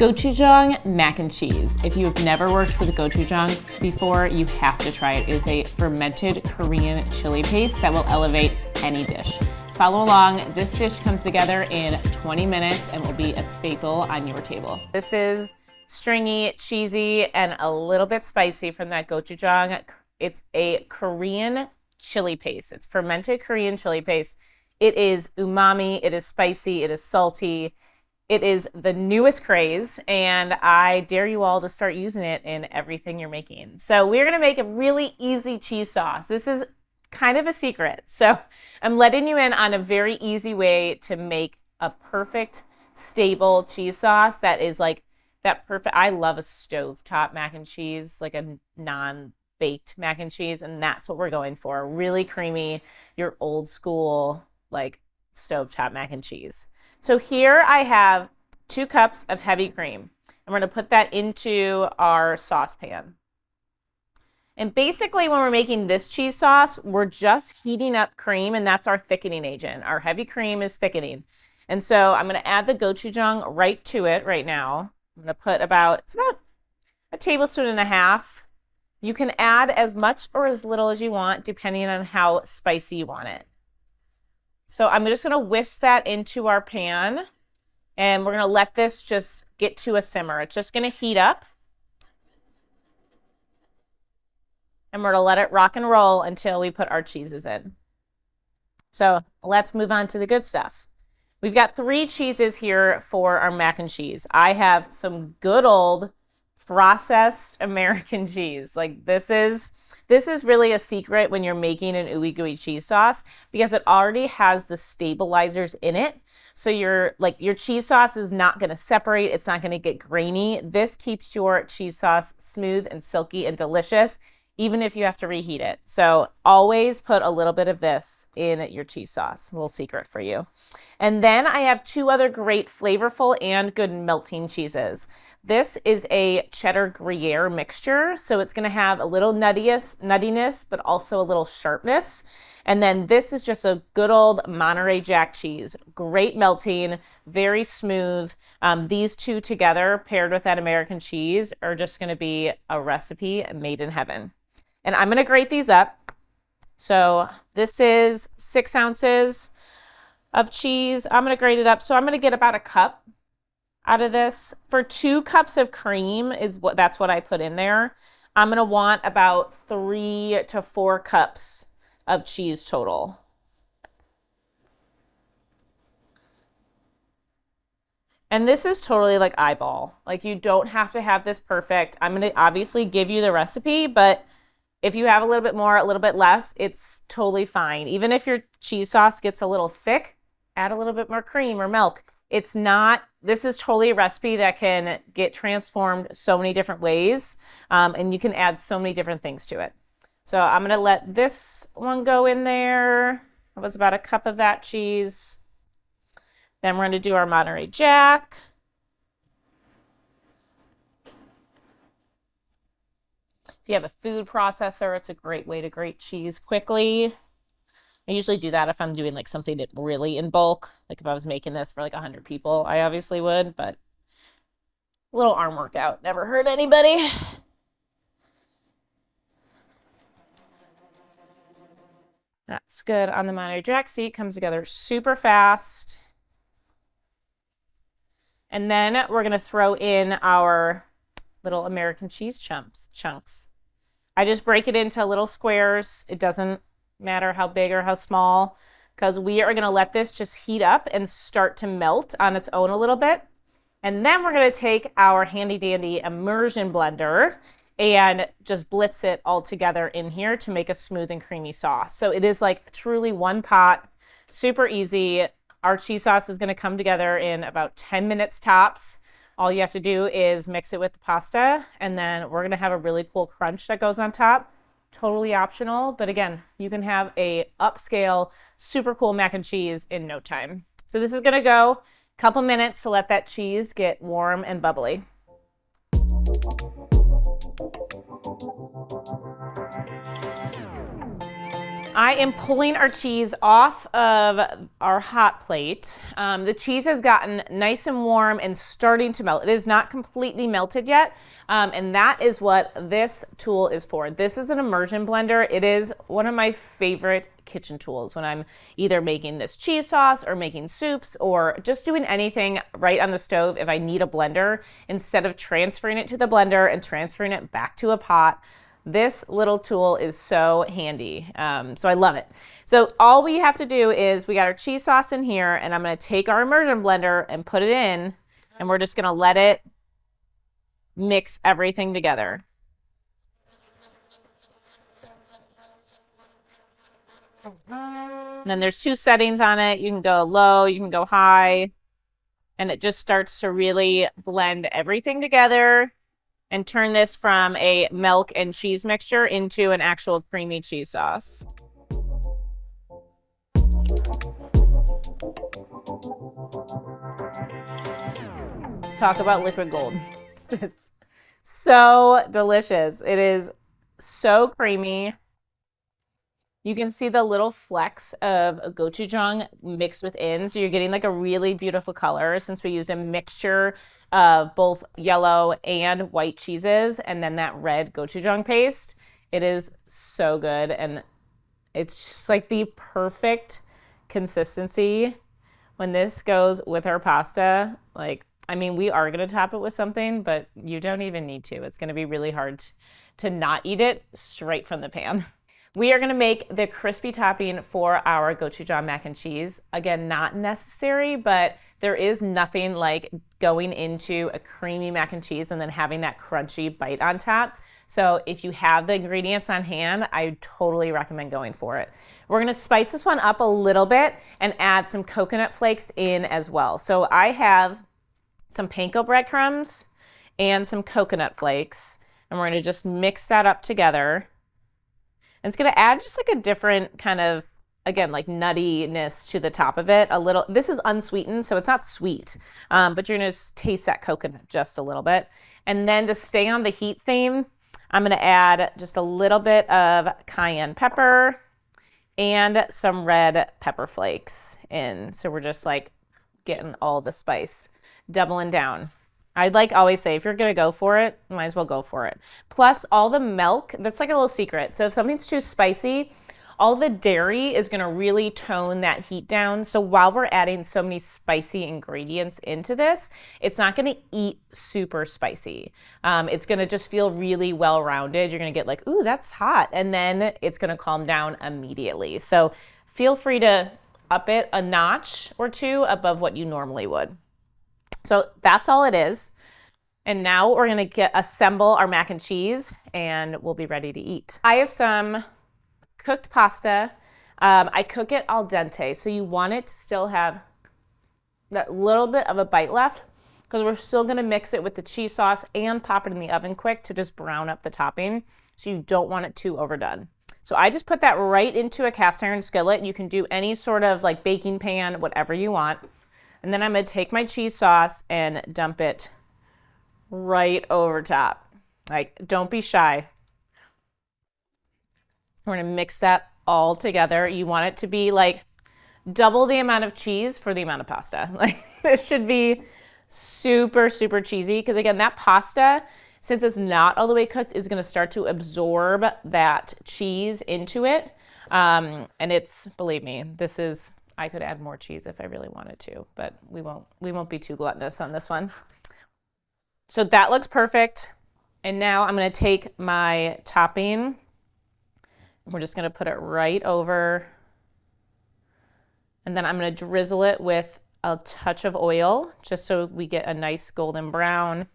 Gochujang mac and cheese. If you have never worked with gochujang before, you have to try it. It is a fermented Korean chili paste that will elevate any dish. Follow along. This dish comes together in 20 minutes and will be a staple on your table. This is stringy, cheesy, and a little bit spicy from that gochujang. It's a Korean chili paste. It's fermented Korean chili paste. It is umami, it is spicy, it is salty. It is the newest craze, and I dare you all to start using it in everything you're making. So we're gonna make a really easy cheese sauce. This is kind of a secret. So I'm letting you in on a very easy way to make a perfect, stable cheese sauce that is like that perfect. I love a stovetop mac and cheese, like a non-baked mac and cheese, and that's what we're going for. Really creamy, your old school, like stovetop mac and cheese. So here I have 2 cups of heavy cream. And we're gonna put that into our saucepan. And basically when we're making this cheese sauce, we're just heating up cream, and that's our thickening agent. Our heavy cream is thickening. And so I'm gonna add the gochujang right to it right now. I'm gonna put it's about a tablespoon and a half. You can add as much or as little as you want, depending on how spicy you want it. So I'm just gonna whisk that into our pan, and we're gonna let this just get to a simmer. It's just gonna heat up. And we're gonna let it rock and roll until we put our cheeses in. So let's move on to the good stuff. We've got 3 cheeses here for our mac and cheese. I have some good old processed American cheese. Like this is really a secret when you're making an ooey gooey cheese sauce, because it already has the stabilizers in it. So your cheese sauce is not going to separate. It's not going to get grainy. This keeps your cheese sauce smooth and silky and delicious, even if you have to reheat it. So always put a little bit of this in your cheese sauce. A little secret for you. And then I have 2 other great flavorful and good melting cheeses. This is a cheddar Gruyere mixture. So it's gonna have a little nuttiness, but also a little sharpness. And then this is just a good old Monterey Jack cheese. Great melting, very smooth. These 2 together paired with that American cheese are just gonna be a recipe made in heaven. And I'm gonna grate these up. So this is 6 ounces of cheese. I'm gonna grate it up. So I'm gonna get about a cup out of this. For 2 cups of cream that's what I put in there. I'm gonna want about 3 to 4 cups of cheese total. And this is totally like eyeball. Like you don't have to have this perfect. I'm gonna obviously give you the recipe, but if you have a little bit more, a little bit less, it's totally fine. Even if your cheese sauce gets a little thick, add a little bit more cream or milk. This is totally a recipe that can get transformed so many different ways, and you can add so many different things to it. So I'm gonna let this one go in there. That was about a cup of that cheese. Then we're gonna do our Monterey Jack. If you have a food processor, it's a great way to grate cheese quickly. I usually do that if I'm doing like something that really in bulk. Like if I was making this for like 100 people, I obviously would, but a little arm workout never hurt anybody. That's good on the Monterey Jack. See, it comes together super fast. And then we're gonna throw in our little American cheese chunks. I just break it into little squares. It doesn't matter how big or how small, because we are gonna let this just heat up and start to melt on its own a little bit. And then we're gonna take our handy dandy immersion blender and just blitz it all together in here to make a smooth and creamy sauce. So it is like truly one pot, super easy. Our cheese sauce is gonna come together in about 10 minutes tops. All you have to do is mix it with the pasta, and then we're gonna have a really cool crunch that goes on top. Totally optional, but again, you can have a upscale, super cool mac and cheese in no time. So this is gonna go a couple minutes to let that cheese get warm and bubbly. I am pulling our cheese off of our hot plate. The cheese has gotten nice and warm and starting to melt. It is not completely melted yet, and that is what this tool is for. This is an immersion blender. It is one of my favorite kitchen tools when I'm either making this cheese sauce or making soups or just doing anything right on the stove. If I need a blender, instead of transferring it to the blender and transferring it back to a pot, this little tool is so handy. So I love it. So all we have to do is we got our cheese sauce in here, and I'm going to take our immersion blender and put it in, and we're just going to let it mix everything together. And then there's 2 settings on it. You can go low, you can go high, and it just starts to really blend everything together and turn this from a milk and cheese mixture into an actual creamy cheese sauce. Talk about liquid gold. So delicious. It is so creamy. You can see the little flecks of gochujang mixed within, so you're getting like a really beautiful color since we used a mixture of both yellow and white cheeses and then that red gochujang paste. It is so good, and it's just like the perfect consistency when this goes with our pasta. Like, I mean, we are going to top it with something, but you don't even need to. It's going to be really hard to not eat it straight from the pan. We are going to make the crispy topping for our gochujang mac and cheese. Again, not necessary, but there is nothing like going into a creamy mac and cheese and then having that crunchy bite on top. So if you have the ingredients on hand, I totally recommend going for it. We're going to spice this one up a little bit and add some coconut flakes in as well. So I have some panko breadcrumbs and some coconut flakes, and we're going to just mix that up together. And it's going to add just like a different kind of, again, like nuttiness to the top of it a little. This is unsweetened, so it's not sweet, but you're going to taste that coconut just a little bit. And then to stay on the heat theme, I'm going to add just a little bit of cayenne pepper and some red pepper flakes in. So we're just like getting all the spice, doubling down. I'd like always say, if you're going to go for it, you might as well go for it. Plus all the milk, that's like a little secret. So if something's too spicy, all the dairy is going to really tone that heat down. So while we're adding so many spicy ingredients into this, it's not going to eat super spicy. It's going to just feel really well-rounded. You're going to get like, ooh, that's hot. And then it's going to calm down immediately. So feel free to up it a notch or 2 above what you normally would. So that's all it is. And now we're going to assemble our mac and cheese, and we'll be ready to eat. I have some cooked pasta. I cook it al dente, so you want it to still have that little bit of a bite left, because we're still going to mix it with the cheese sauce and pop it in the oven quick to just brown up the topping, so you don't want it too overdone. So I just put that right into a cast iron skillet. You can do any sort of like baking pan, whatever you want. And then I'm going to take my cheese sauce and dump it right over top. Like, don't be shy. We're going to mix that all together. You want it to be like double the amount of cheese for the amount of pasta. Like, this should be super, super cheesy, because again, that pasta, since it's not all the way cooked, is going to start to absorb that cheese into it. And it's, believe me, this is, I could add more cheese if I really wanted to, but we won't be too gluttonous on this one. So that looks perfect. And now I'm going to take my topping. We're just going to put it right over. And then I'm going to drizzle it with a touch of oil just so we get a nice golden brown.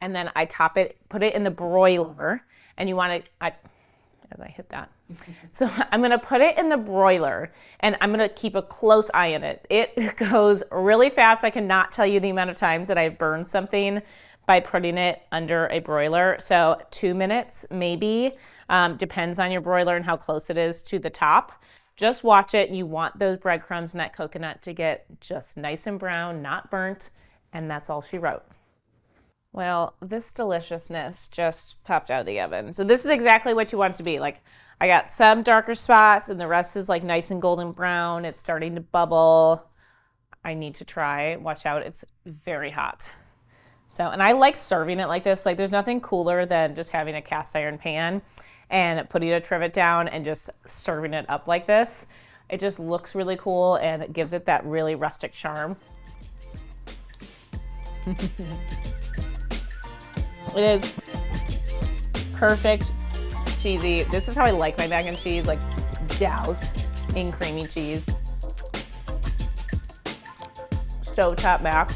And then I top it, put it in the broiler. And you want to, as I hit that. So I'm going to put it in the broiler, and I'm going to keep a close eye on it. It goes really fast. I cannot tell you the amount of times that I've burned something by putting it under a broiler. So 2 minutes, maybe, depends on your broiler and how close it is to the top. Just watch it. You want those breadcrumbs and that coconut to get just nice and brown, not burnt, and that's all she wrote. Well, this deliciousness just popped out of the oven. So this is exactly what you want it to be, like I got some darker spots and the rest is like nice and golden brown. It's starting to bubble. I need to try. Watch out, it's very hot. So, and I like serving it like this. Like there's nothing cooler than just having a cast iron pan and putting a trivet down and just serving it up like this. It just looks really cool and it gives it that really rustic charm. It is perfect, cheesy. This is how I like my mac and cheese, like doused in creamy cheese. Stovetop mac.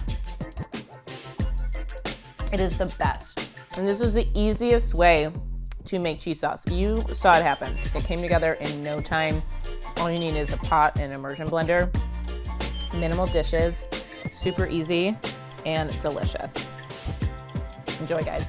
It is the best. And this is the easiest way to make cheese sauce. You saw it happen. It came together in no time. All you need is a pot and immersion blender. Minimal dishes, super easy and delicious. Enjoy, guys.